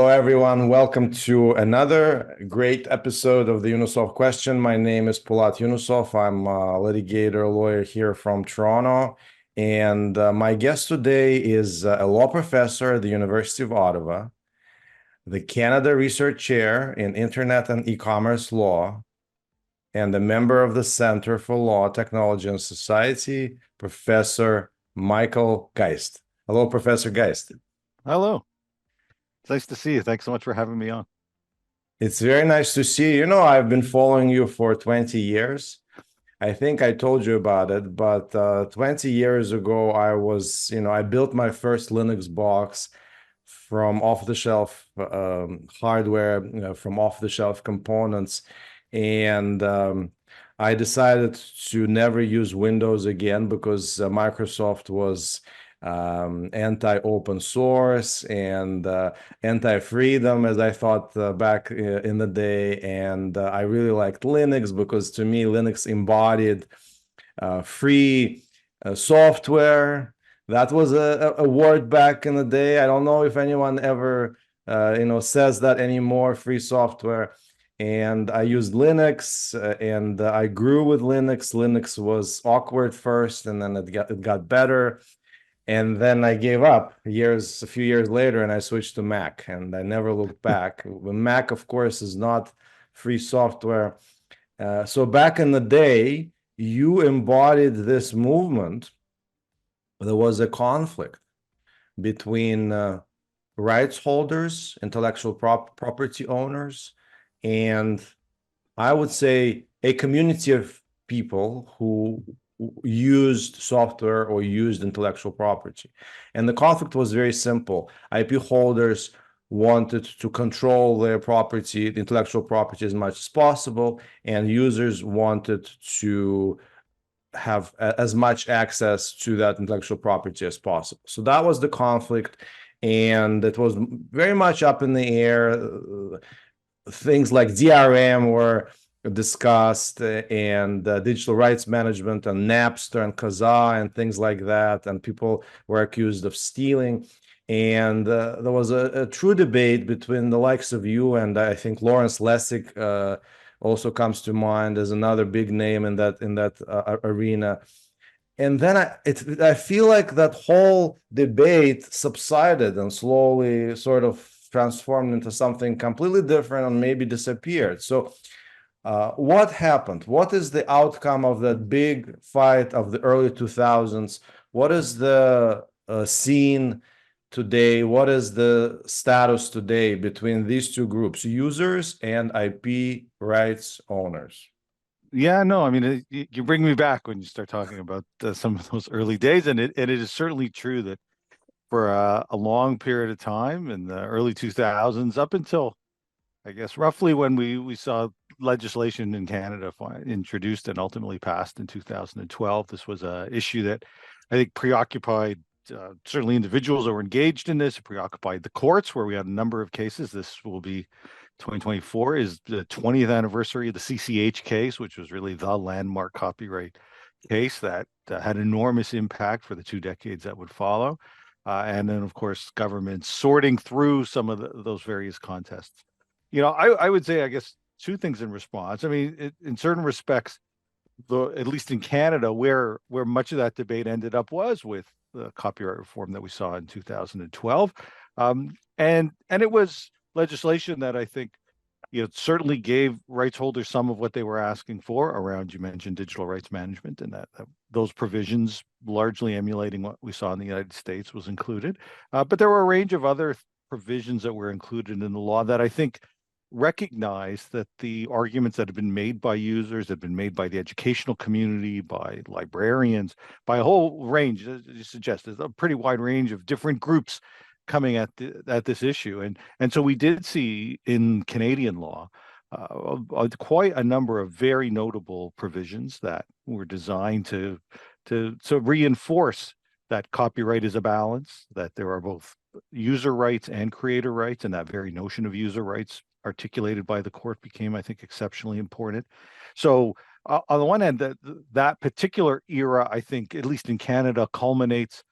Hello, everyone. Welcome to another great episode of the Yunusov Question. My name is Pulat Yunusov. I'm a litigator lawyer here from Toronto. And my guest today is a law professor at the University of Ottawa, the Canada Research Chair in Internet and E-commerce Law, and a member of the Center for Law, Technology and Society, Professor Michael Geist. Hello, Professor Geist. Hello. It's nice to see you. Thanks so much for having me on. It's very nice to see you. You know, I've been following you for 20 years. I think I told you about it, but 20 years ago, I built my first Linux box from off-the-shelf hardware, from off-the-shelf components. And I decided to never use Windows again because Microsoft was anti-open source and anti-freedom, as I thought back in the day. And I really liked Linux because to me, Linux embodied free software. That was a word back in the day. I don't know if anyone ever, says that anymore, free software. And I used Linux and I grew with Linux. Linux was awkward first, and then it got better. And then I gave up a few years later, and I switched to Mac, and I never looked back. Mac, of course, is not free software. So back in the day, you embodied this movement. There was a conflict between rights holders, intellectual property owners, and I would say a community of people who used software or used intellectual property. And the conflict was very simple. IP holders wanted to control their property, the intellectual property, as much as possible, and users wanted to have as much access to that intellectual property as possible. So that was the conflict, and it was very much up in the air. Things like DRM were discussed, and digital rights management and Napster and Kazaa and things like that, and people were accused of stealing. And there was a true debate between the likes of you and I think Lawrence Lessig also comes to mind as another big name in that arena. And then I feel like that whole debate subsided and slowly sort of transformed into something completely different and maybe disappeared. So what happened? What is the outcome of that big fight of the early 2000s? What is the scene today? What is the status today between these two groups, users and IP rights owners? Yeah, no, I mean, you bring me back when you start talking about some of those early days, and it is certainly true that for a long period of time in the early 2000s, up until I guess roughly when we saw legislation in Canada introduced and ultimately passed in 2012, this was an issue that I think preoccupied certainly individuals that were engaged in this, preoccupied the courts, where we had a number of cases. This will be 2024 is the 20th anniversary of the CCH case, which was really the landmark copyright case that had enormous impact for the 2 decades that would follow. And then, of course, governments sorting through some of those various contests. I would say, I guess, two things in response. I mean, in certain respects, at least in Canada, where much of that debate ended up was with the copyright reform that we saw in 2012, and it was legislation that I think certainly gave rights holders some of what they were asking for around, you mentioned digital rights management, and that those provisions largely emulating what we saw in the United States was included. But there were a range of other provisions that were included in the law that I think recognize that the arguments that have been made by users, have been made by the educational community, by librarians, by a whole range, as you suggest, there's a pretty wide range of different groups coming at this issue. And so we did see in Canadian law quite a number of very notable provisions that were designed to reinforce that copyright is a balance, that there are both user rights and creator rights, and that very notion of user rights articulated by the court became, I think, exceptionally important. So on the one hand, that particular era, I think, at least in Canada, culminates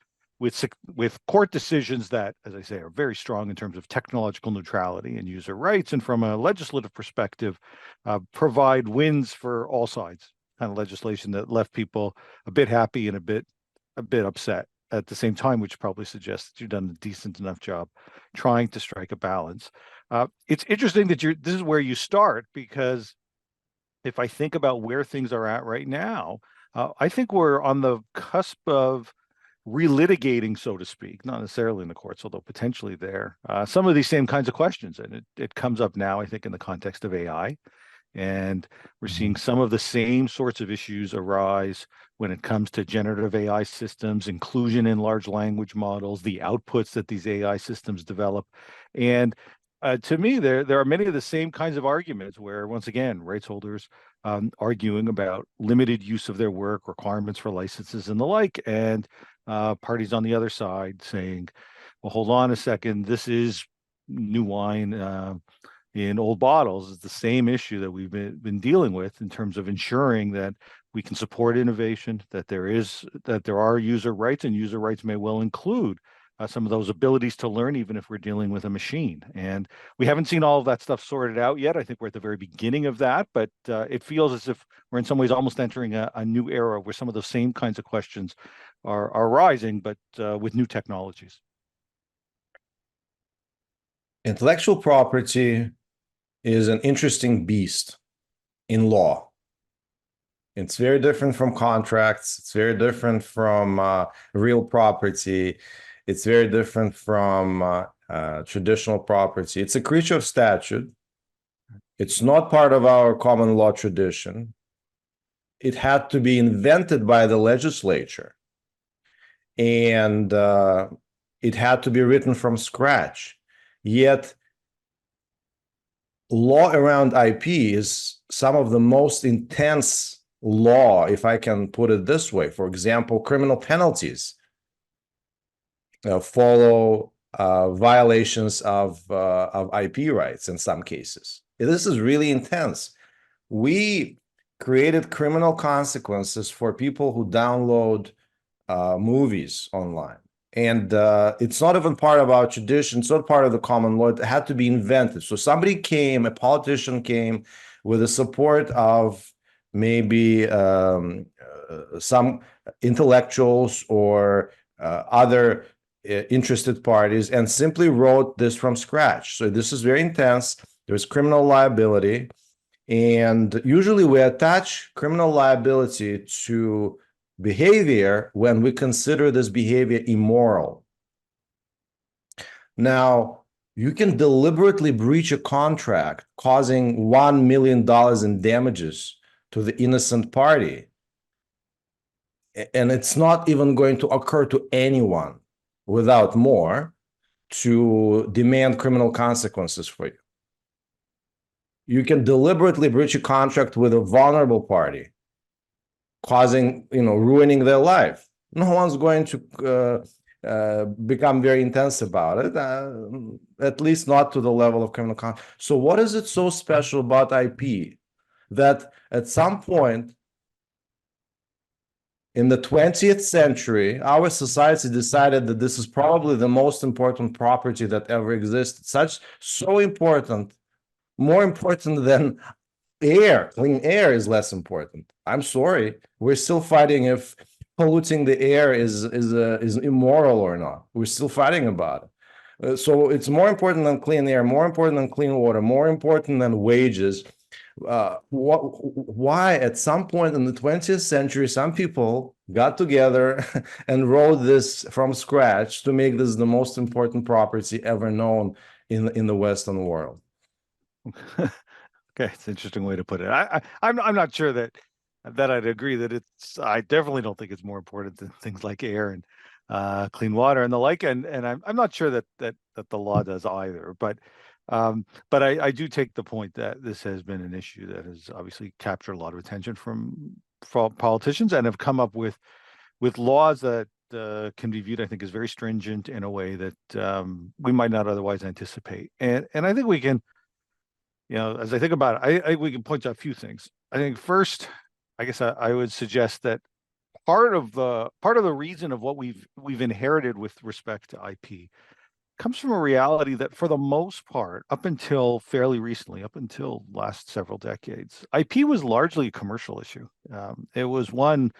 with court decisions that, as I say, are very strong in terms of technological neutrality and user rights, and from a legislative perspective, provide wins for all sides. Kind of legislation that left people a bit happy and a bit upset at the same time, which probably suggests that you've done a decent enough job trying to strike a balance. It's interesting that this is where you start, because if I think about where things are at right now, I think we're on the cusp of relitigating, so to speak, not necessarily in the courts, although potentially there, some of these same kinds of questions. And it comes up now, I think, in the context of AI. And we're seeing some of the same sorts of issues arise when it comes to generative AI systems, inclusion in large language models, the outputs that these AI systems develop. And to me, there are many of the same kinds of arguments where, once again, rights holders arguing about limited use of their work, requirements for licenses and the like, and parties on the other side saying, well, hold on a second, this is new wine in old bottles. Is the same issue that we've been dealing with in terms of ensuring that we can support innovation, that there are user rights, and user rights may well include some of those abilities to learn, even if we're dealing with a machine. And we haven't seen all of that stuff sorted out yet. I think we're at the very beginning of that, but it feels as if we're in some ways almost entering a new era where some of those same kinds of questions are rising, but with new technologies. Intellectual property is an interesting beast in law. It's very different from contracts. It's very different from real property. It's very different from traditional property. It's a creature of statute. It's not part of our common law tradition. It had to be invented by the legislature. And it had to be written from scratch. Yet, law around IP is some of the most intense law, if I can put it this way. For example, criminal penalties follow violations of IP rights in some cases. This is really intense. We created criminal consequences for people who download movies online. And it's not even part of our tradition. It's not part of the common law. It had to be invented. So somebody came, a politician came with the support of maybe some intellectuals or other interested parties, and simply wrote this from scratch. So this is very intense. There's criminal liability. And usually we attach criminal liability to behavior when we consider this behavior immoral. Now, you can deliberately breach a contract causing $1 million in damages to the innocent party, and it's not even going to occur to anyone without more to demand criminal consequences for you. You can deliberately breach a contract with a vulnerable party, causing, ruining their life. No one's going to become very intense about it, at least not to the level of criminal conduct. So what is it so special about IP that at some point in the 20th century, our society decided that this is probably the most important property that ever existed? So important, more important than air. Clean air is less important. I'm sorry. We're still fighting if polluting the air is immoral or not. We're still fighting about it. So it's more important than clean air, more important than clean water, more important than wages. Why at some point in the 20th century, some people got together and wrote this from scratch to make this the most important property ever known in the Western world? Okay, it's an interesting way to put it. I'm not sure that I'd agree that it's. I definitely don't think it's more important than things like air and clean water and the like. And I'm not sure that the law does either. But I do take the point that this has been an issue that has obviously captured a lot of attention from politicians, and have come up with laws that can be viewed, I think, as very stringent in a way that we might not otherwise anticipate. And I think we can. As I think about it, I think we can point to a few things. I think first, I guess I would suggest that part of the reason of what we've inherited with respect to IP comes from a reality that for the most part, up until fairly recently, up until last several decades, IP was largely a commercial issue. It was one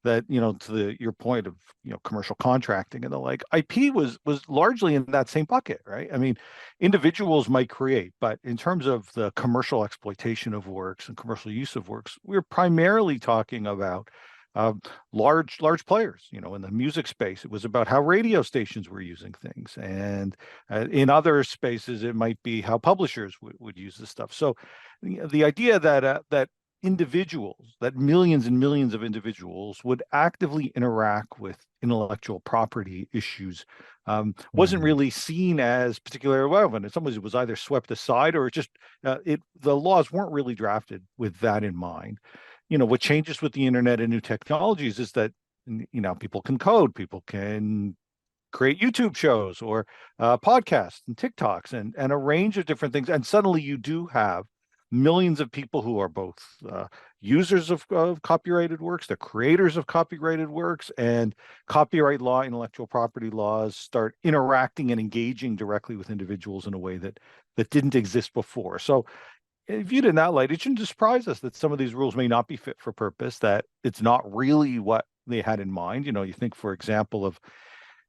that, to your point of, commercial contracting and the like, IP was largely in that same bucket, right? I mean, individuals might create, but in terms of the commercial exploitation of works and commercial use of works, we're primarily talking about uh, large players. In the music space, it was about how radio stations were using things, and in other spaces, it might be how publishers would use this stuff. So, the idea that individuals, that millions and millions of individuals would actively interact with intellectual property issues wasn't Mhm. really seen as particularly relevant. In some ways, it was either swept aside or just the laws weren't really drafted with that in mind. What changes with the internet and new technologies is that people can code, people can create YouTube shows or podcasts and TikToks and a range of different things. And suddenly you do have millions of people who are both users of copyrighted works, the creators of copyrighted works, and copyright law, intellectual property laws start interacting and engaging directly with individuals in a way that didn't exist before. So viewed in that light, it shouldn't surprise us that some of these rules may not be fit for purpose, that it's not really what they had in mind. You think, for example, of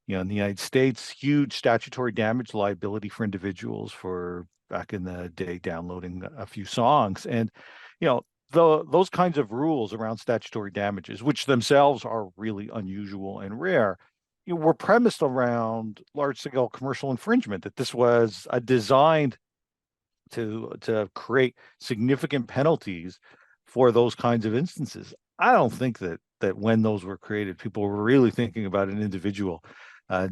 in the United States, huge statutory damage liability for individuals for back in the day downloading a few songs. And, you know, those kinds of rules around statutory damages, which themselves are really unusual and rare, were premised around large scale commercial infringement, that this was designed to create significant penalties for those kinds of instances. I don't think that when those were created, people were really thinking about an individual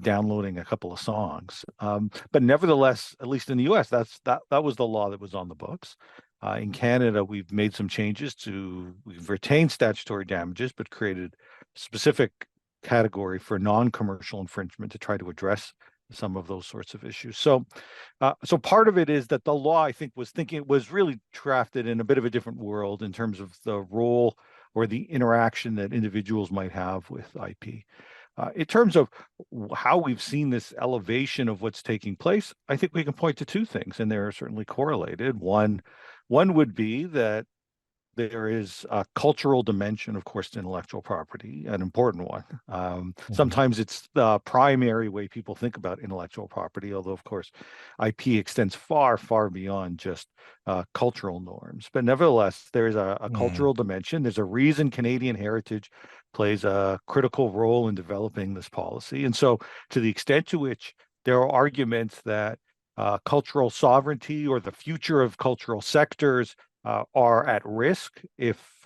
downloading a couple of songs. But nevertheless, at least in the U.S., that was the law that was on the books. In Canada, we've made some changes we've retained statutory damages, but created specific category for non-commercial infringement to try to address some of those sorts of issues. So part of it is that the law, I think, was really drafted in a bit of a different world in terms of the role or the interaction that individuals might have with IP. In terms of how we've seen this elevation of what's taking place, I think we can point to two things, and they're certainly correlated. One would be that there is a cultural dimension, of course, to intellectual property, an important one. Mhm. Sometimes it's the primary way people think about intellectual property, although, of course, IP extends far, far beyond just cultural norms. But nevertheless, there is a Mhm. cultural dimension. There's a reason Canadian heritage plays a critical role in developing this policy. And so, to the extent to which there are arguments that cultural sovereignty or the future of cultural sectors are at risk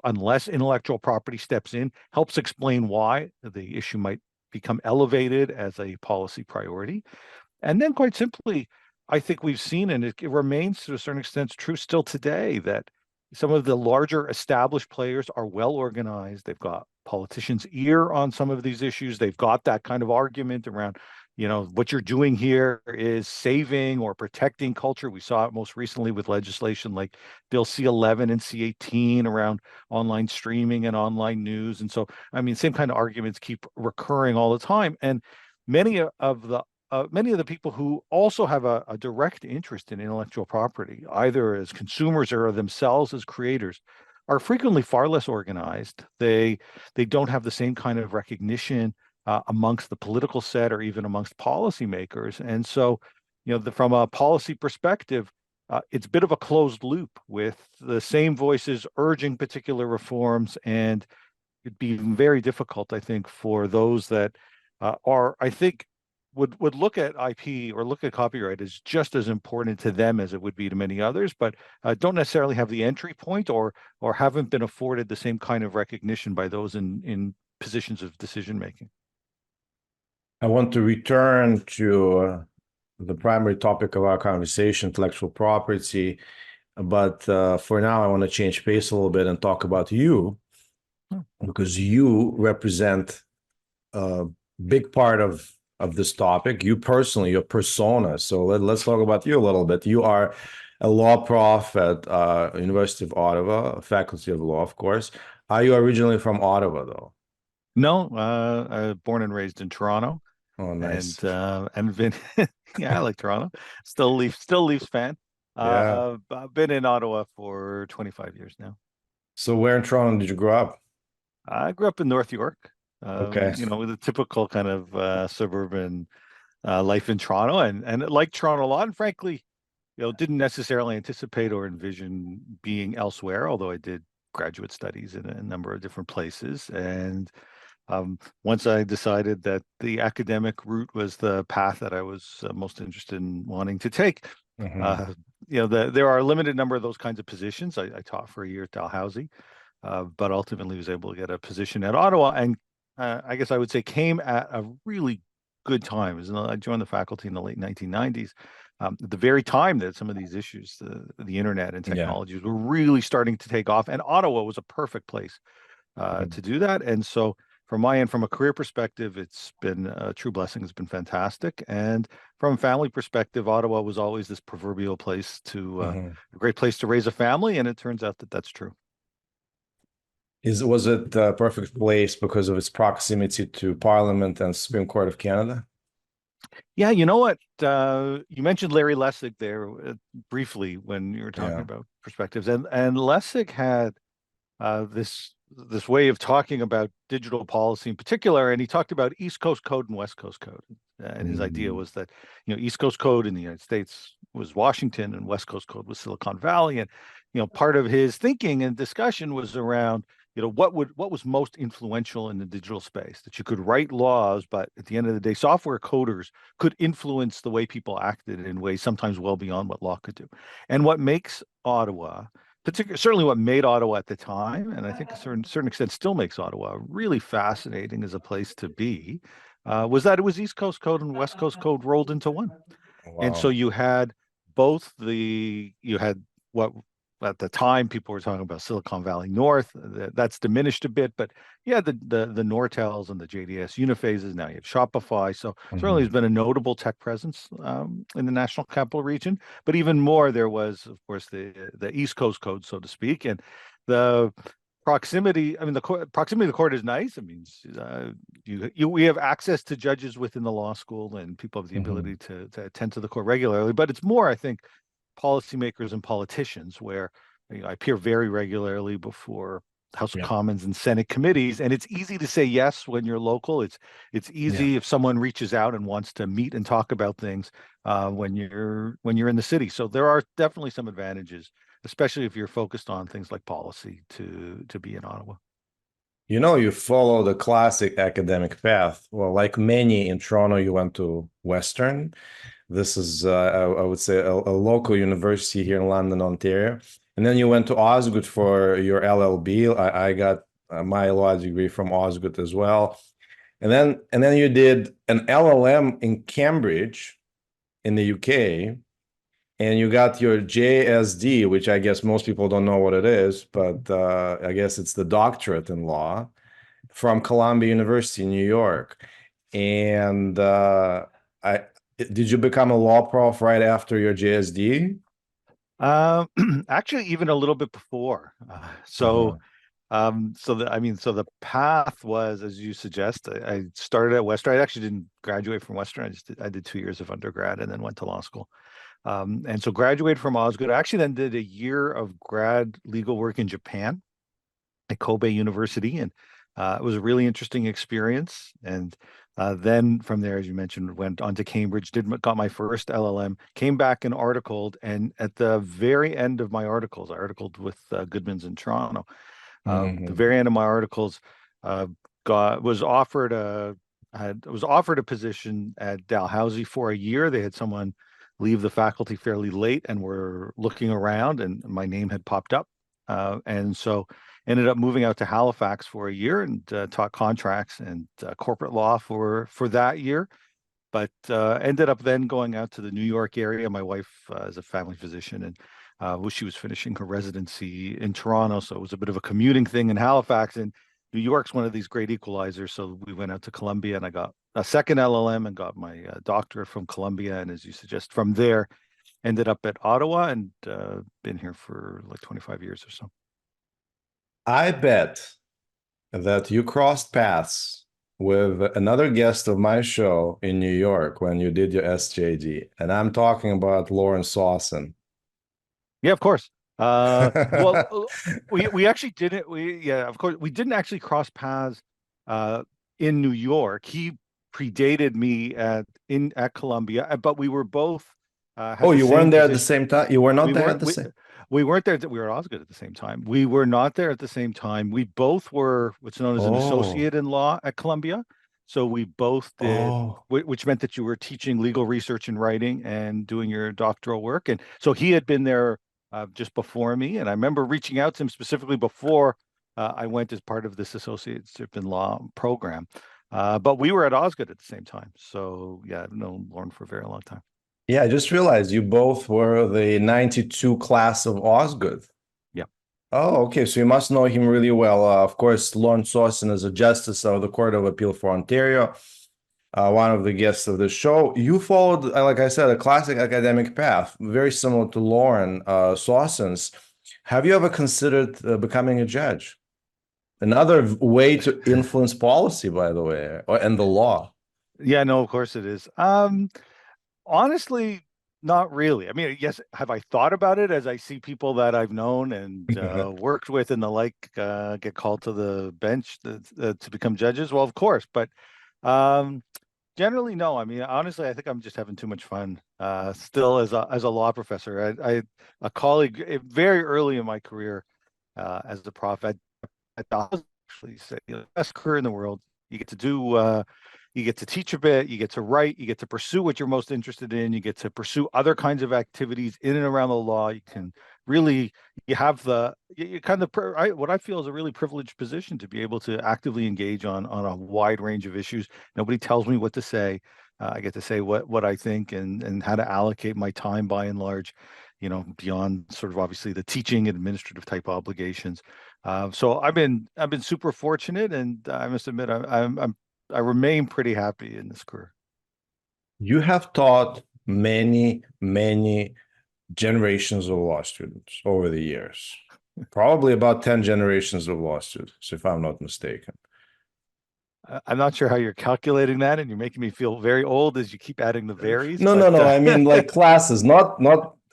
unless intellectual property steps in, helps explain why the issue might become elevated as a policy priority. And then, quite simply, I think we've seen, and it remains to a certain extent true still today, that some of the larger established players are well organized. They've got politicians' ear on some of these issues. They've got that kind of argument around, what you're doing here is saving or protecting culture. We saw it most recently with legislation like Bill C-11 and C-18 around online streaming and online news. And so, I mean, same kind of arguments keep recurring all the time. And many of the people who also have a direct interest in intellectual property, either as consumers or themselves as creators, are frequently far less organized. They don't have the same kind of recognition amongst the political set or even amongst policymakers. And so, from a policy perspective, it's a bit of a closed loop with the same voices urging particular reforms, and it'd be very difficult, I think, for those that I think, would look at IP or look at copyright as just as important to them as it would be to many others, but don't necessarily have the entry point or haven't been afforded the same kind of recognition by those in positions of decision making. I want to return to the primary topic of our conversation, intellectual property. But for now, I want to change pace a little bit and talk about you, Hmm. because you represent a big part of this topic. You personally, your persona. So let's talk about you a little bit. You are a law prof at University of Ottawa, Faculty of Law, of course. Are you originally from Ottawa, though? No? No, born and raised in Toronto, Oh, nice. and been yeah, I like Toronto. Still Leafs fan. Yeah. I've been in Ottawa for 25 years now. So where in Toronto did you grow up? I grew up in North York, Okay. with a typical kind of suburban life in Toronto, and like Toronto a lot. And frankly, didn't necessarily anticipate or envision being elsewhere, although I did graduate studies in a number of different places. And once I decided that the academic route was the path that I was most interested in wanting to take, Hmm. uh, there are a limited number of those kinds of positions. I taught for a year at Dalhousie, but ultimately was able to get a position at Ottawa, and I guess I would say came at a really good time. I joined the faculty in the late 1990s, at the very time that some of these issues, the internet and Yeah. technologies, were really starting to take off, and Ottawa was a perfect place Mhm. to do that. And so, from my end, from a career perspective, it's been a true blessing. It's been fantastic. And from a family perspective, Ottawa was always this proverbial place Mhm. a great place to raise a family. And it turns out that that's true. Was it the perfect place because of its proximity to Parliament and Supreme Court of Canada? Yeah, you know what? You mentioned Larry Lessig there briefly when you were talking Yeah. about perspectives, and Lessig had this way of talking about digital policy in particular, and he talked about East Coast code and West Coast code. And his idea Mm. was that East Coast code in the United States was Washington, and West Coast code was Silicon Valley. And part of his thinking and discussion was around what was most influential in the digital space, that you could write laws, but at the end of the day, software coders could influence the way people acted in ways sometimes well beyond what law could do. And what makes Ottawa, certainly what made Ottawa at the time, and I think a certain extent still makes Ottawa really fascinating as a place to be, was that it was East Coast code and West Coast code rolled into one. And so Wow. you had what at the time people were talking about Silicon Valley North. That's diminished a bit, but yeah, the Nortels and the JDS Uniphases. Now you have Shopify. So certainly Mhm. there's been a notable tech presence in the National Capital Region. But even more, there was, of course, the East Coast code, so to speak, and the proximity. I mean, proximity of the court is nice. I mean, we have access to judges within the law school, and people have the Mhm. ability to attend to the court regularly. But it's more, I think, policymakers and politicians where I appear very regularly before House of Yeah. Commons and Senate committees, and it's easy to say yes when you're local. It's Yeah. easy if someone reaches out and wants to meet and talk about things when you're in the city. So there are definitely some advantages, especially if you're focused on things like policy, to be in Ottawa. You follow the classic academic path. Well, like many in Toronto, you went to Western. This is, I would say, a local university here in London, Ontario. And then you went to Osgoode for your LLB. I got my law degree from Osgoode as well. And then you did an LLM in Cambridge in the UK, and you got your JSD, which I guess most people don't know what it is, but I guess it's the doctorate in law from Columbia University in New York. And I did you become a law prof right after your JSD? Uh, Actually, even a little bit before. Uh-huh. So the path was, as you suggest, I started at Western. I actually didn't graduate from Western. I did 2 years of undergrad and then went to law school. And so graduated from Osgoode. I actually then did a year of grad legal work in Japan at Kobe University, and it was a really interesting experience. And then from there, as you mentioned, went on to Cambridge, got my first LLM, came back and articled, and at the very end of my articles, I articled with Goodman's in Toronto. The Hmm. very end of my articles, uh, got was offered a position at Dalhousie for a year. They had someone leave the faculty fairly late and were looking around, and my name had popped up. And so ended up moving out to Halifax for a year and taught contracts and corporate law for that year. But ended up then going out to the New York area. My wife is a family physician, and she was finishing her residency in Toronto, so it was a bit of a commuting thing in Halifax. And New York's one of these great equalizers, so we went out to Columbia, and I got a second LLM and got my doctorate from Columbia. And as you suggest, from there, ended up at Ottawa and been here for like 25 years or so. I bet that you crossed paths with another guest of my show in New York when you did your SJD, and I'm talking about Lauren Sawson. Yeah, of course. Well, we actually didn't. Yeah, of course, we didn't actually cross paths uh, in New York. He predated me at Columbia, but we were both Oh, had the you same weren't there at the position. same time? You were not We there at weren't the same. we weren't there. We were all good at the same time. We were not there at the same time. We both were what's known as an Oh, associate in law at Columbia. So we both did, oh. which meant that you were teaching legal research and writing and doing your doctoral work. And so he had been there just before me. And I remember reaching out to him specifically before I went as part of this associateship in law program. But we were at Osgood at the same time. So yeah, I've known Lauren for a very long time. Yeah, I just realized you both were the 92 class of Osgood. Yeah. Oh, okay. So you must know him really well. Of course, Lawrence Sawson is a justice of the Court of Appeal for Ontario, one of the guests of the show. You followed, like I said, a classic academic path, very similar to Lauren Sawson's. Have you ever considered becoming a judge? Another way to influence policy, by the way, and the law. Yeah, no, of course it is. Honestly, not really. I mean, yes, have I thought about it as I see people that I've known and worked with and the like get called to the bench to become judges? Well, of course, but um, generally, no. I mean, honestly, I think I'm just having too much fun still as a law professor. I a colleague very early in my career as a prof at the hospital actually said, you know, best career in the world. You get to do you get to teach a bit, you get to write, you get to pursue what you're most interested in, you get to pursue other kinds of activities in and around the law. You can really you have you kind of what I feel is a really privileged position to be able to actively engage on a wide range of issues. Nobody tells me what to say. I get to say what I think and how to allocate my time by and large, you know, beyond sort of obviously the teaching and administrative type obligations. So I've been super fortunate, and I must admit I remain pretty happy in this career. You have taught many, many generations of law students over the years. Probably about 10 generations of law students, if I'm not mistaken. I'm not sure how you're calculating that, and you're making me feel very old as you keep adding the varies. No, But no, no. I mean like classes, not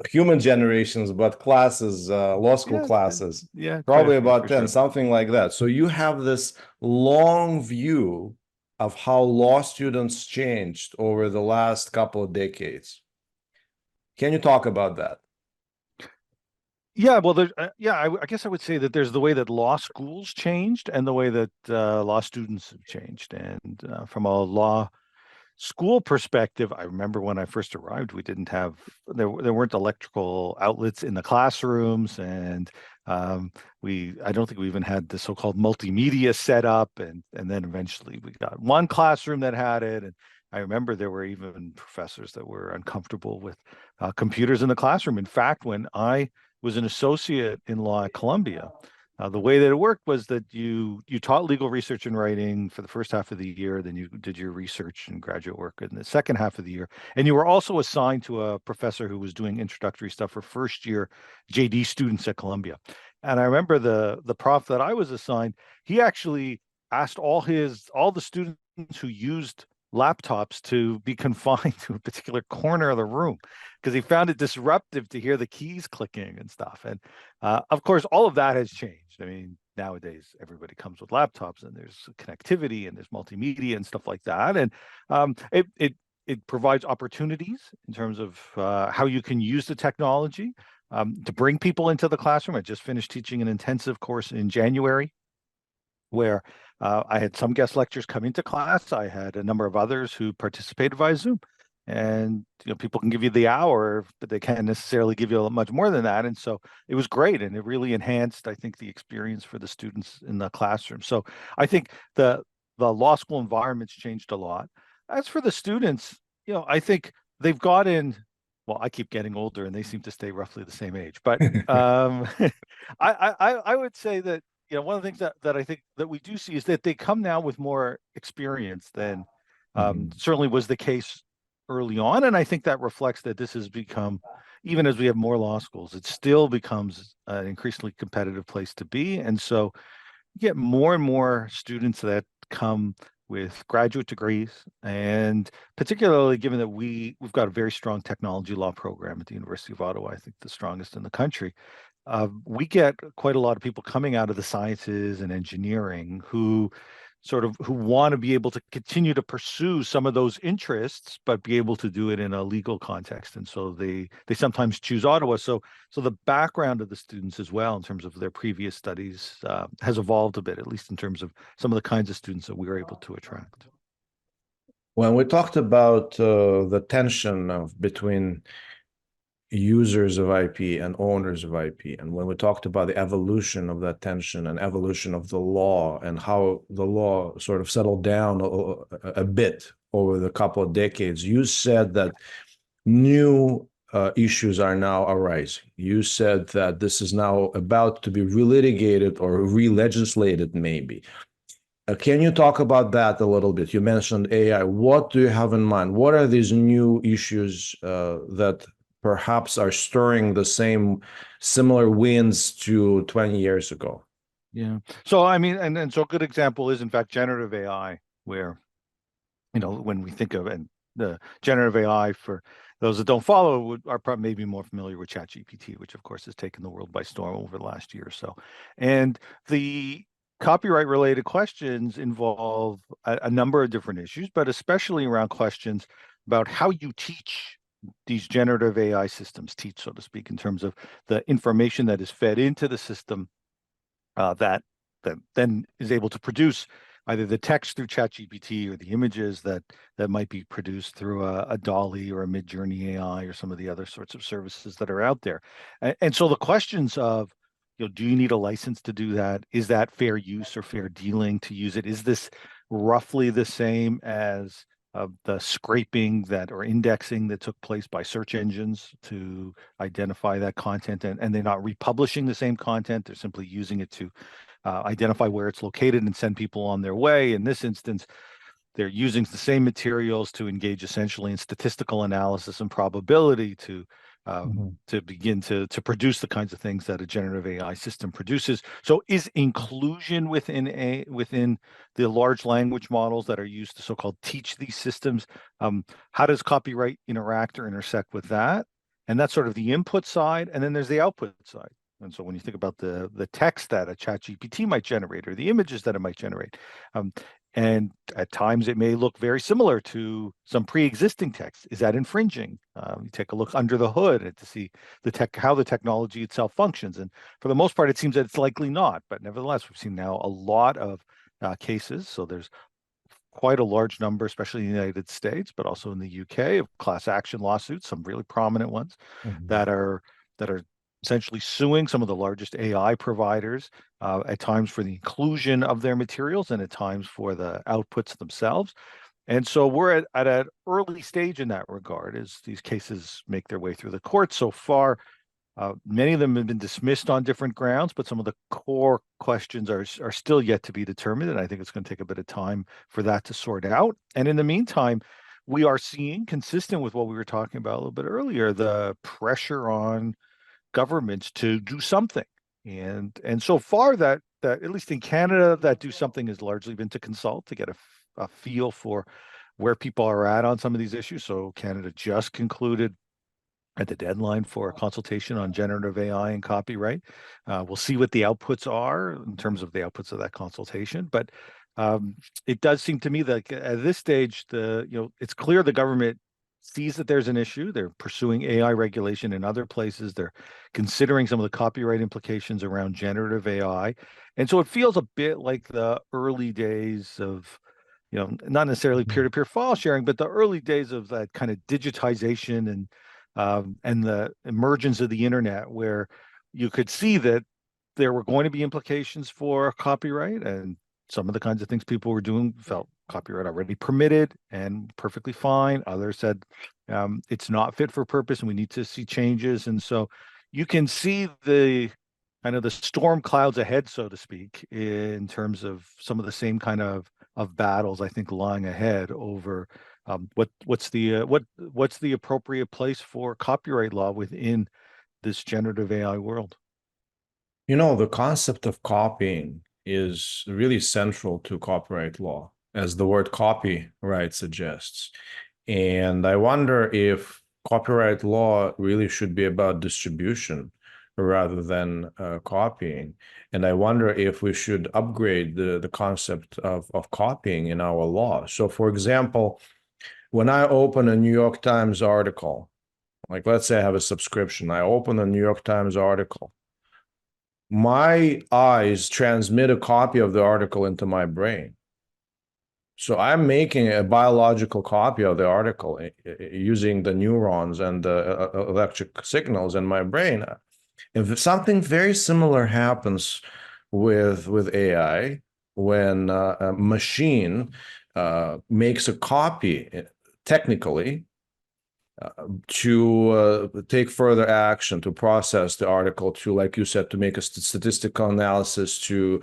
human generations, but classes, law school yeah, classes. yeah, quite a Probably few about for 10, sure. something like that. So you have this long view of how law students changed over the last couple of decades. Can you talk about that? Yeah, well, yeah, I guess I would say that there's the way that law schools changed and the way that law students have changed. And from a law school perspective, I remember when I first arrived, we didn't have there weren't electrical outlets in the classrooms, and I don't think we even had the so-called multimedia set up, and then eventually we got one classroom that had it, and I remember there were even professors that were uncomfortable with computers in the classroom. In fact, when I was an associate in law at Columbia, the way that it worked was that you taught legal research and writing for the first half of the year, then you did your research and graduate work in the second half of the year, and you were also assigned to a professor who was doing introductory stuff for first year JD students at Columbia. And I remember the prof that I was assigned, he actually asked all the students who used laptops to be confined to a particular corner of the room because he found it disruptive to hear the keys clicking and stuff. And of course, all of that has changed. I mean, nowadays everybody comes with laptops and there's connectivity and there's multimedia and stuff like that. And it provides opportunities in terms of how you can use the technology to bring people into the classroom. I just finished teaching an intensive course in January where I had some guest lectures come into class. I had a number of others who participated via Zoom. And people can give you the hour, but they can't necessarily give you much more than that. And so it was great, and it really enhanced, I think, the experience for the students in the classroom. So I think the law school environment's changed a lot. As for the students, I think they've gotten. Well, I keep getting older, and they seem to stay roughly the same age. But I would say that one of the things that I think that we do see is that they come now with more experience than Mhm. certainly was the case early on. And I think that reflects that this has become, even as we have more law schools, it still becomes an increasingly competitive place to be. And so get more and more students that come with graduate degrees, and particularly given that we've got a very strong technology law program at the University of Ottawa, I think the strongest in the country. We get quite a lot of people coming out of the sciences and engineering who want to be able to continue to pursue some of those interests, but be able to do it in a legal context. And so they sometimes choose Ottawa. So the background of the students as well, in terms of their previous studies, has evolved a bit, at least in terms of some of the kinds of students that we were able to attract. When we talked about the tension between users of IP and owners of IP, and when we talked about the evolution of that tension and evolution of the law and how the law sort of settled down a bit over the couple of decades, you said that new issues are now arising. You said that this is now about to be relitigated or re-legislated, maybe. Can you talk about that a little bit? You mentioned AI. What do you have in mind? What are these new issues that perhaps are stirring the similar winds to 20 years ago? Yeah. So I mean, and so a good example is in fact generative AI, where when we think of and the generative AI, for those that don't follow, are probably maybe more familiar with ChatGPT, which of course has taken the world by storm over the last year or so. And the copyright related questions involve a number of different issues, but especially around questions about how you teach these generative AI systems, so to speak, in terms of the information that is fed into the system, that then is able to produce either the text through ChatGPT or the images that might be produced through a Dolly or a Midjourney AI or some of the other sorts of services that are out there. And so the questions of, do you need a license to do that? Is that fair use or fair dealing to use it? Is this roughly the same as the scraping or indexing that took place by search engines to identify that content, and they're not republishing the same content, they're simply using it to identify where it's located and send people on their way. In this instance, they're using the same materials to engage essentially in statistical analysis and probability to begin to produce the kinds of things that a generative AI system produces. So, is inclusion within the large language models that are used to so-called teach these systems? How does copyright interact or intersect with that? And that's sort of the input side, and then there's the output side. And so when you think about the text that a ChatGPT might generate or the images that it might generate, and at times it may look very similar to some pre-existing text. Is that infringing? You take a look under the hood to see how the technology itself functions. And for the most part, it seems that it's likely not. But nevertheless, we've seen now a lot of cases. So there's quite a large number, especially in the United States, but also in the UK, of class action lawsuits, some really prominent ones that are essentially suing some of the largest AI providers, at times for the inclusion of their materials and at times for the outputs themselves. And so we're at an early stage in that regard as these cases make their way through the courts. So far, many of them have been dismissed on different grounds, but some of the core questions are still yet to be determined. And I think it's going to take a bit of time for that to sort out. And in the meantime, we are seeing, consistent with what we were talking about a little bit earlier, the pressure on governments to do something. And so far that at least in Canada, that do something has largely been to consult, to get a feel for where people are at on some of these issues. So Canada just concluded at the deadline for a consultation on generative AI and copyright. We'll see what the outputs are in terms of the outputs of that consultation. But it does seem to me that at this stage, it's clear the government sees that there's an issue. They're pursuing AI regulation in other places. They're considering some of the copyright implications around generative AI. And so it feels a bit like the early days of, not necessarily peer-to-peer file sharing, but the early days of that kind of digitization and the emergence of the internet, where you could see that there were going to be implications for copyright, and some of the kinds of things people were doing felt copyright already permitted and perfectly fine. Others said it's not fit for purpose and we need to see changes. And so you can see the kind of the storm clouds ahead, so to speak, in terms of some of the same kind of battles, I think, lying ahead over what's the appropriate place for copyright law within this generative AI world. The concept of copying is really central to copyright law, as the word copyright suggests. And I wonder if copyright law really should be about distribution rather than copying. And I wonder if we should upgrade the concept of copying in our law. So, for example, when I open a New York Times article, like let's say I have a subscription, I open a New York Times article, my eyes transmit a copy of the article into my brain. So I'm making a biological copy of the article using the neurons and the electric signals in my brain. If something very similar happens with AI, when a machine makes a copy technically to take further action, to process the article, to, like you said, to make a statistical analysis, to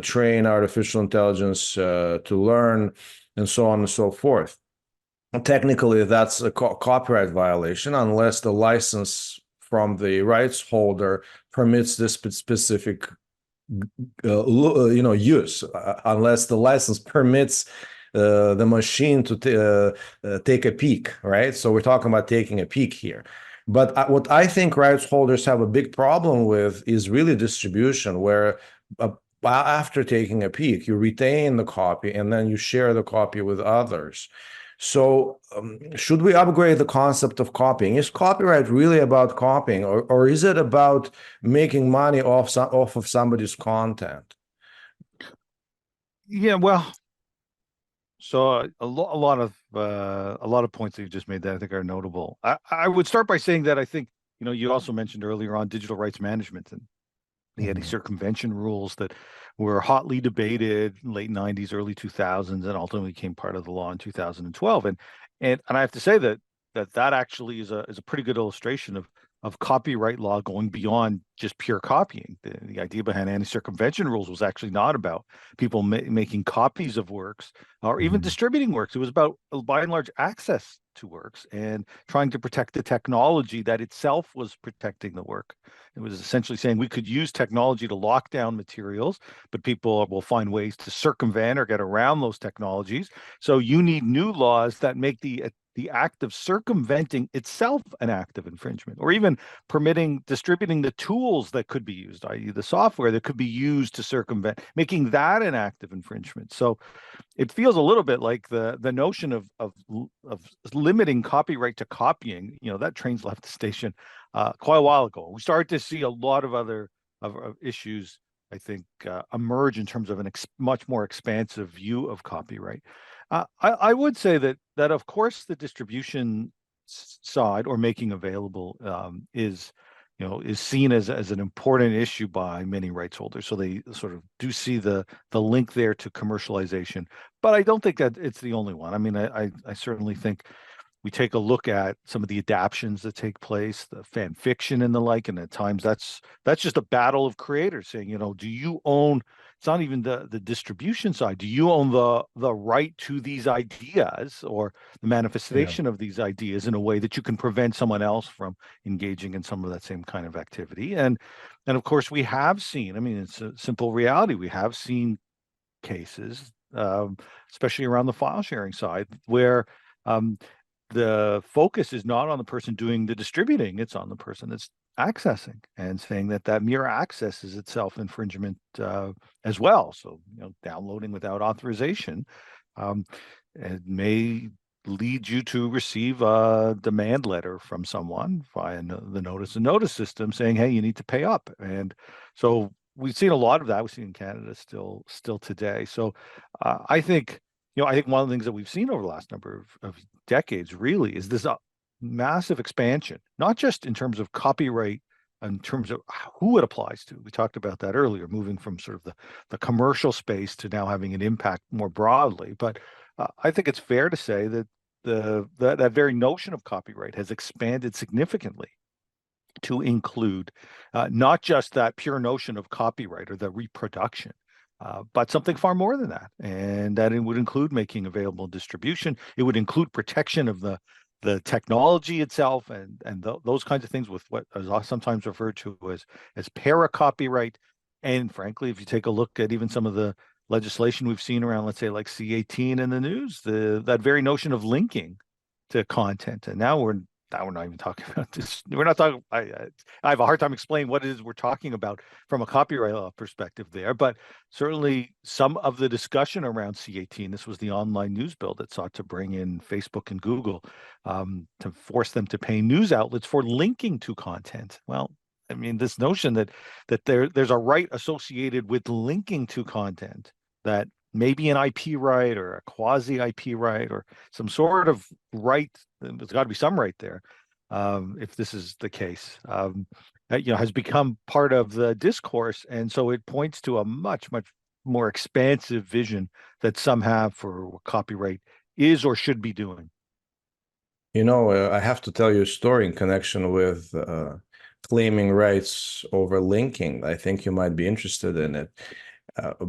train artificial intelligence, to learn, and so on and so forth. Technically, that's a copyright violation unless the license from the rights holder permits this specific use, unless the license permits the machine to take a peek, right? So we're talking about taking a peek here. But what I think rights holders have a big problem with is really distribution, where after taking a peek, you retain the copy and then you share the copy with others. So should we upgrade the concept of copying? Is copyright really about copying, or is it about making money off of somebody's content? Yeah, well, so a lot of points that you just made that I think are notable. I would start by saying that I think, you also mentioned earlier on digital rights management and the anti-circumvention rules that were hotly debated in late 90s, early 2000s, and ultimately became part of the law in 2012. And I have to say that actually is a pretty good illustration of copyright law going beyond just pure copying. The idea behind anti-circumvention rules was actually not about people making copies of works or even distributing works. It was about, by and large, access to works and trying to protect the technology that itself was protecting the work. It was essentially saying we could use technology to lock down materials, but people will find ways to circumvent or get around those technologies. So you need new laws that make the act of circumventing itself an act of infringement, or even permitting distributing the tools that could be used, i.e. the software that could be used to circumvent, making that an act of infringement. So it feels a little bit like the notion of limiting copyright to copying, that train's left the station quite a while ago. We started to see a lot of other of issues, I think, emerge in terms of much more expansive view of copyright. I would say that of course the distribution side, or making available, is seen as an important issue by many rights holders. So they sort of do see the link there to commercialization, but I don't think that it's the only one. I mean, I certainly think we take a look at some of the adaptions that take place, the fan fiction and the like, and at times that's just a battle of creators saying, do you own? It's not even the distribution side. Do you own the right to these ideas or the Yeah. manifestation of these ideas in a way that you can prevent someone else from engaging in some of that same kind of activity? And of course we have seen. I mean, it's a simple reality. We have seen cases, especially around the file sharing side, where the focus is not on the person doing the distributing, it's on the person that's accessing, and saying that mere access is itself infringement as well. So, downloading without authorization, it may lead you to receive a demand letter from someone via the notice and notice system saying, hey, you need to pay up. And so we've seen a lot of that. We've seen in Canada still today. So I think, I think one of the things that we've seen over the last number of decades really is this massive expansion, not just in terms of copyright, in terms of who it applies to. We talked about that earlier, moving from sort of the commercial space to now having an impact more broadly. But I think it's fair to say that that very notion of copyright has expanded significantly to include not just that pure notion of copyright or the reproduction, but something far more than that. And that it would include making available distribution. It would include protection of the technology itself and those kinds of things, with what is sometimes referred to as para copyright. And frankly, if you take a look at even some of the legislation we've seen around, let's say like C18 in the news, that very notion of linking to content, and now we're not even talking about this. We're not talking. I have a hard time explaining what it is we're talking about from a copyright law perspective there, but certainly some of the discussion around C18. This was the online news bill that sought to bring in Facebook and Google to force them to pay news outlets for linking to content. Well, I mean, this notion that there's a right associated with linking to content that maybe an IP right or a quasi IP right or some sort of right. There's got to be some right there, if this is the case. Has become part of the discourse, and so it points to a much more expansive vision that some have for what copyright is or should be doing. I have to tell you a story in connection with claiming rights over linking. I think you might be interested in it.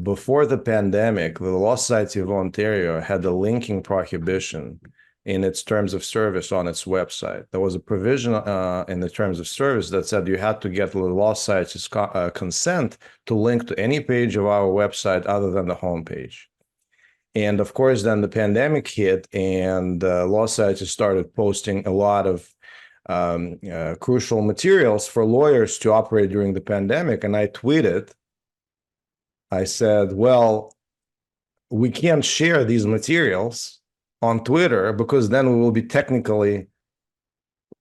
Before the pandemic, the Law Society of Ontario had a linking prohibition in its terms of service on its website. There was a provision in the terms of service that said you had to get the Law Society's consent to link to any page of our website other than the homepage. And of course, then the pandemic hit, and Law Society started posting a lot of crucial materials for lawyers to operate during the pandemic. And I tweeted, I said, well, we can't share these materials on Twitter because then we will be technically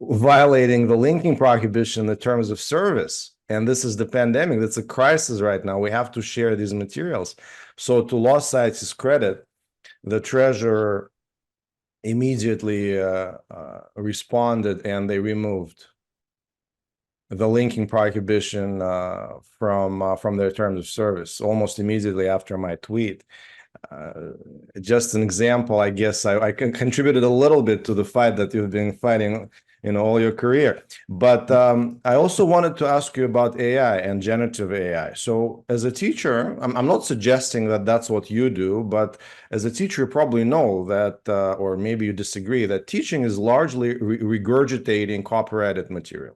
violating the linking prohibition in the terms of service. And this is the pandemic. It's a crisis right now. We have to share these materials. So to Law Society's credit, the treasurer immediately responded, and they removed the linking prohibition from their terms of service almost immediately after my tweet. Just an example, I guess I contributed a little bit to the fight that you've been fighting all your career. But I also wanted to ask you about AI and generative AI. So as a teacher, I'm not suggesting that that's what you do, but as a teacher, you probably know that, or maybe you disagree, that teaching is largely regurgitating copyrighted material.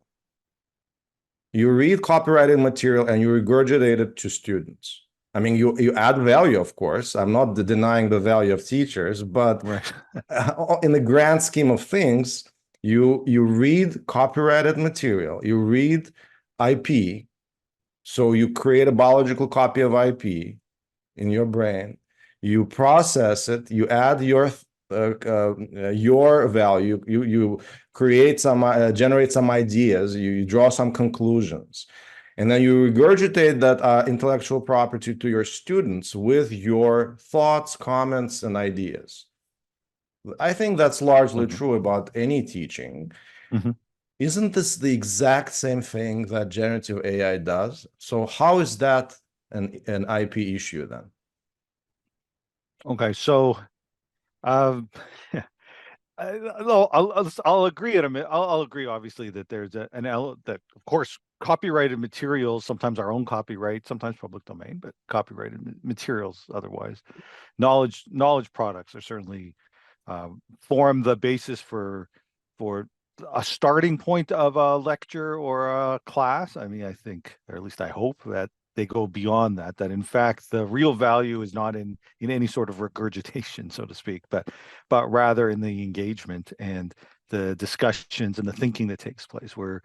You read copyrighted material and you regurgitate it to students. I mean, you add value, of course. I'm not denying the value of teachers, but Right. in the grand scheme of things, you read copyrighted material, you read IP, so you create a biological copy of IP in your brain, you process it, you add your value, you create some, generate some ideas, you draw some conclusions, and then you regurgitate that intellectual property to your students with your thoughts, comments, and ideas. I think that's largely true about any teaching. Isn't this the exact same thing that generative AI does? So how is that an IP issue then? Okay, so um, I'll agree in a minute. I'll agree, obviously, that there's an element that, of course, copyrighted materials, sometimes our own copyright, sometimes public domain, but copyrighted materials otherwise. Knowledge products are certainly form the basis for a starting point of a lecture or a class. I mean, I think, or at least I hope, that they go beyond that, that in fact the real value is not in any sort of regurgitation, so to speak, but rather in the engagement and the discussions and the thinking that takes place, where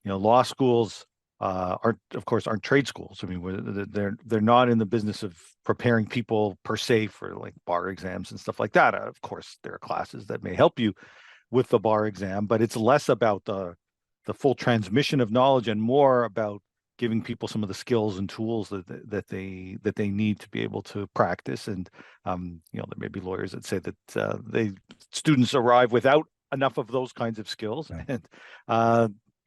law schools aren't, of course, aren't trade schools. I mean, they're not in the business of preparing people per se for like bar exams and stuff like that. Of course, there are classes that may help you with the bar exam, but it's less about the full transmission of knowledge and more about giving people some of the skills and tools that they need to be able to practice. And there may be lawyers that say that students arrive without enough of those kinds of skills, and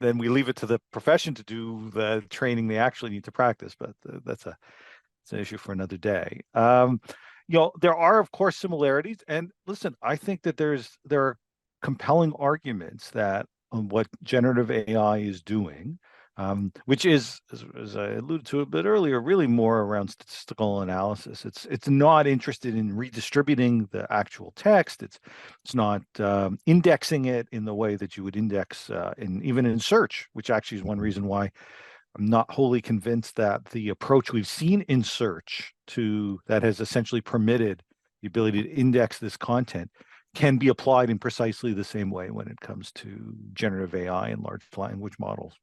then we leave it to the profession to do the training they actually need to practice. But it's an issue for another day. There are, of course, similarities. And listen, I think that there are compelling arguments that on what generative AI is doing, which is, as I alluded to a bit earlier, really more around statistical analysis. It's not interested in redistributing the actual text. It's not indexing it in the way that you would index even in search, which actually is one reason why I'm not wholly convinced that the approach we've seen in search that has essentially permitted the ability to index this content can be applied in precisely the same way when it comes to generative AI and large language models.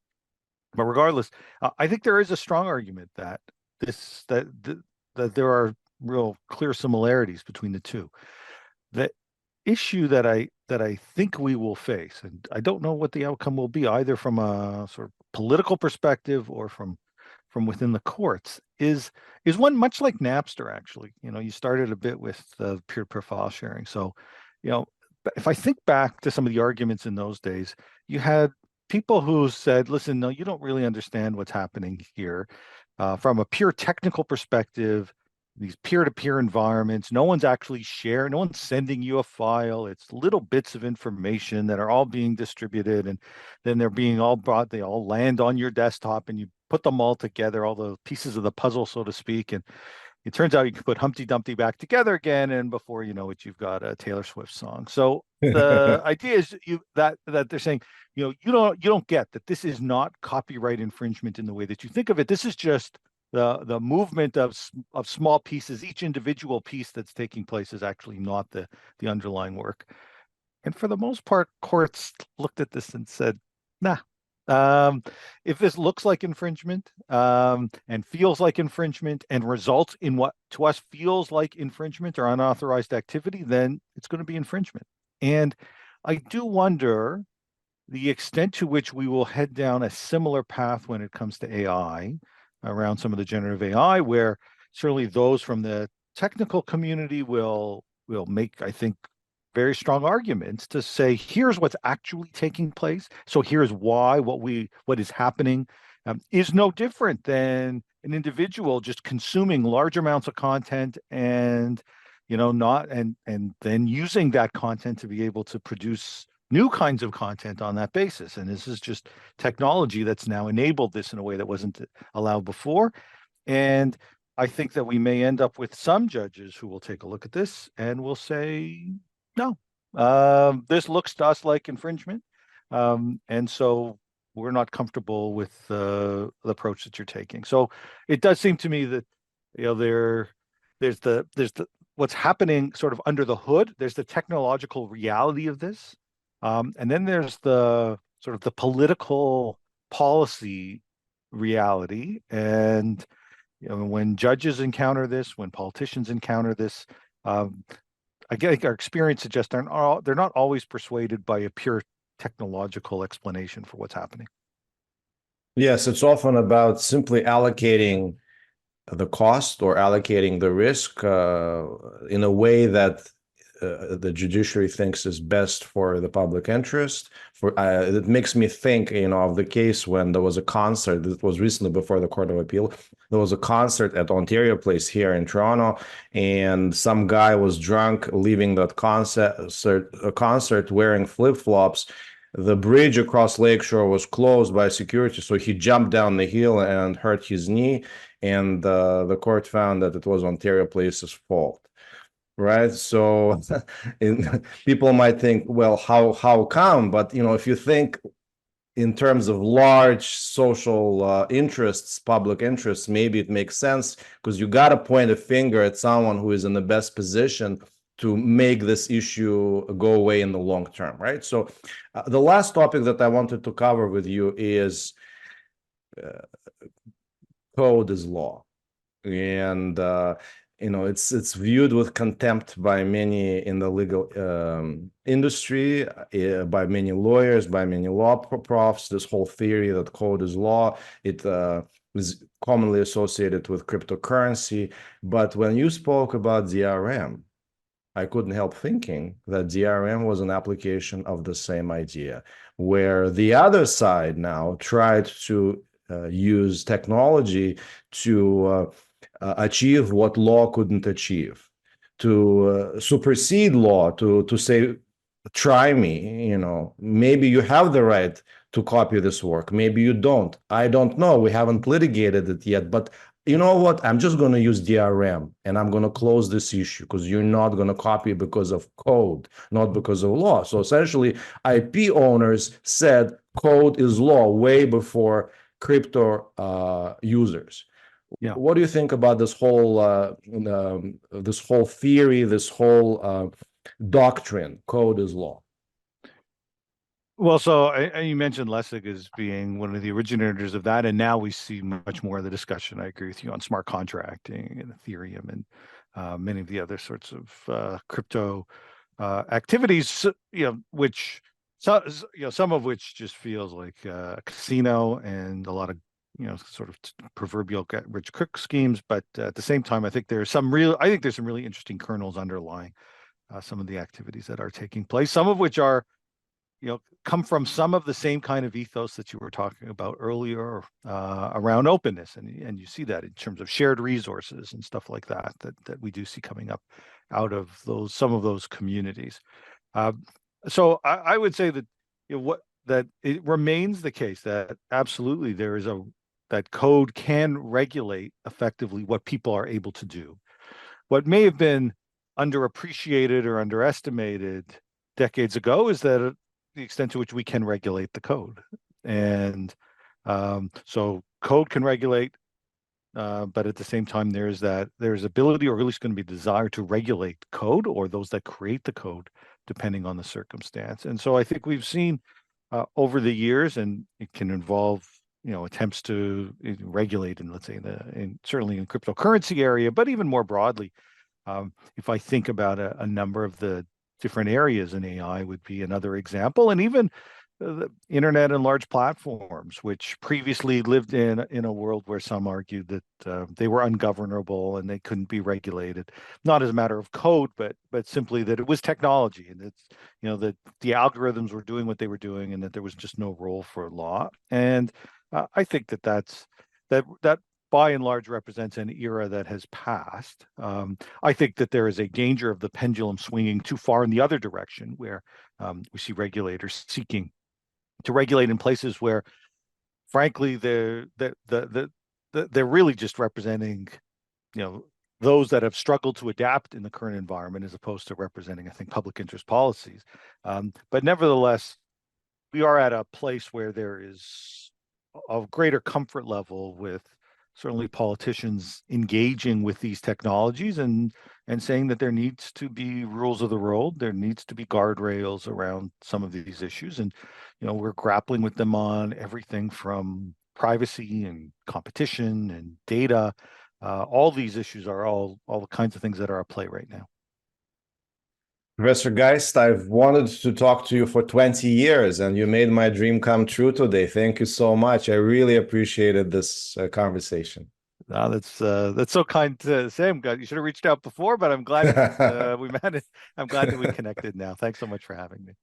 But regardless, I think there is a strong argument that that there are real clear similarities between the two. The issue that I think we will face, and I don't know what the outcome will be either from a sort of political perspective or from within the courts, is one much like Napster. Actually, you started a bit with the peer-to-peer file sharing. So, if I think back to some of the arguments in those days, you had people who said, listen, no, you don't really understand what's happening here. From a pure technical perspective, these peer-to-peer environments, no one's actually sharing, no one's sending you a file. It's little bits of information that are all being distributed, and then they're being all brought, they all land on your desktop, and you put them all together, all the pieces of the puzzle, so to speak. And it turns out you can put Humpty Dumpty back together again, and before you know it, you've got a Taylor Swift song. So the idea is that they're saying, you don't get that this is not copyright infringement in the way that you think of it. This is just the movement of small pieces. Each individual piece that's taking place is actually not the underlying work. And for the most part, courts looked at this and said, nah. If this looks like infringement, and feels like infringement, and results in what to us feels like infringement or unauthorized activity, then it's going to be infringement. And I do wonder the extent to which we will head down a similar path when it comes to AI, around some of the generative AI, where certainly those from the technical community will make, I think, very strong arguments to say, here's what's actually taking place. So here's why what is happening is no different than an individual just consuming large amounts of content and not and then using that content to be able to produce new kinds of content on that basis. And this is just technology that's now enabled this in a way that wasn't allowed before. And I think that we may end up with some judges who will take a look at this and will say, no, this looks to us like infringement. And so we're not comfortable with the approach that you're taking. So it does seem to me that, there's the what's happening sort of under the hood. There's the technological reality of this. And then there's the sort of the political policy reality. And when judges encounter this, when politicians encounter this, I think our experience suggests they're not always persuaded by a pure technological explanation for what's happening. Yes, it's often about simply allocating the cost or allocating the risk in a way that the judiciary thinks is best for the public interest. It makes me think, of the case when there was a concert that was recently before the Court of Appeal. There was a concert at Ontario Place here in Toronto, and some guy was drunk, leaving that concert wearing flip-flops. The bridge across Lakeshore was closed by security, so he jumped down the hill and hurt his knee, and the court found that it was Ontario Place's fault. Right. So people might think, well, how come? But, if you think in terms of large social interests, public interests, maybe it makes sense, because you got to point a finger at someone who is in the best position to make this issue go away in the long term. Right. So the last topic that I wanted to cover with you is code is law. And it's viewed with contempt by many in the legal industry, by many lawyers, by many law profs. This whole theory that code is law, it is commonly associated with cryptocurrency. But when you spoke about DRM, I couldn't help thinking that DRM was an application of the same idea, where the other side now tried to use technology to achieve what law couldn't achieve, to supersede law, to say, try me, maybe you have the right to copy this work, maybe you don't. I don't know. We haven't litigated it yet, but you know what? I'm just going to use DRM and I'm going to close this issue because you're not going to copy because of code, not because of law. So essentially, IP owners said code is law way before crypto users. Yeah. What do you think about this whole theory, this whole doctrine, code is law? Well, so you mentioned Lessig as being one of the originators of that, and now we see much more of the discussion. I agree with you on smart contracting and Ethereum and many of the other sorts of crypto activities, which some of which just feels like a casino and a lot of sort of proverbial get rich quick schemes. But at the same time, I think there's some really interesting kernels underlying some of the activities that are taking place. Some of which are come from some of the same kind of ethos that you were talking about earlier around openness, and you see that in terms of shared resources and stuff like that we do see coming up out of some of those communities. So I would say that that it remains the case that absolutely that code can regulate effectively what people are able to do. What may have been underappreciated or underestimated decades ago is that the extent to which we can regulate the code. And so code can regulate, but at the same time, there's ability, or at least going to be desire to regulate code or those that create the code, depending on the circumstance. And so I think we've seen over the years, and it can involve attempts to regulate, and let's say certainly in cryptocurrency area, but even more broadly, if I think about a number of the different areas in AI would be another example, and even the internet and large platforms, which previously lived in a world where some argued that they were ungovernable and they couldn't be regulated, not as a matter of code, but simply that it was technology, and it's that the algorithms were doing what they were doing, and that there was just no role for law. And I think that by and large represents an era that has passed. I think that there is a danger of the pendulum swinging too far in the other direction, where we see regulators seeking to regulate in places where, frankly, they're really just representing, those that have struggled to adapt in the current environment, as opposed to representing, I think, public interest policies. But nevertheless, we are at a place where there is a greater comfort level with certainly politicians engaging with these technologies and saying that there needs to be rules of the road, there needs to be guardrails around some of these issues, and we're grappling with them on everything from privacy and competition and data. All these issues are all the kinds of things that are at play right now. Professor Geist, I've wanted to talk to you for 20 years, and you made my dream come true today. Thank you so much. I really appreciated this conversation. No, that's so kind to say. You should have reached out before, but I'm glad that we met. I'm glad that we connected now. Thanks so much for having me.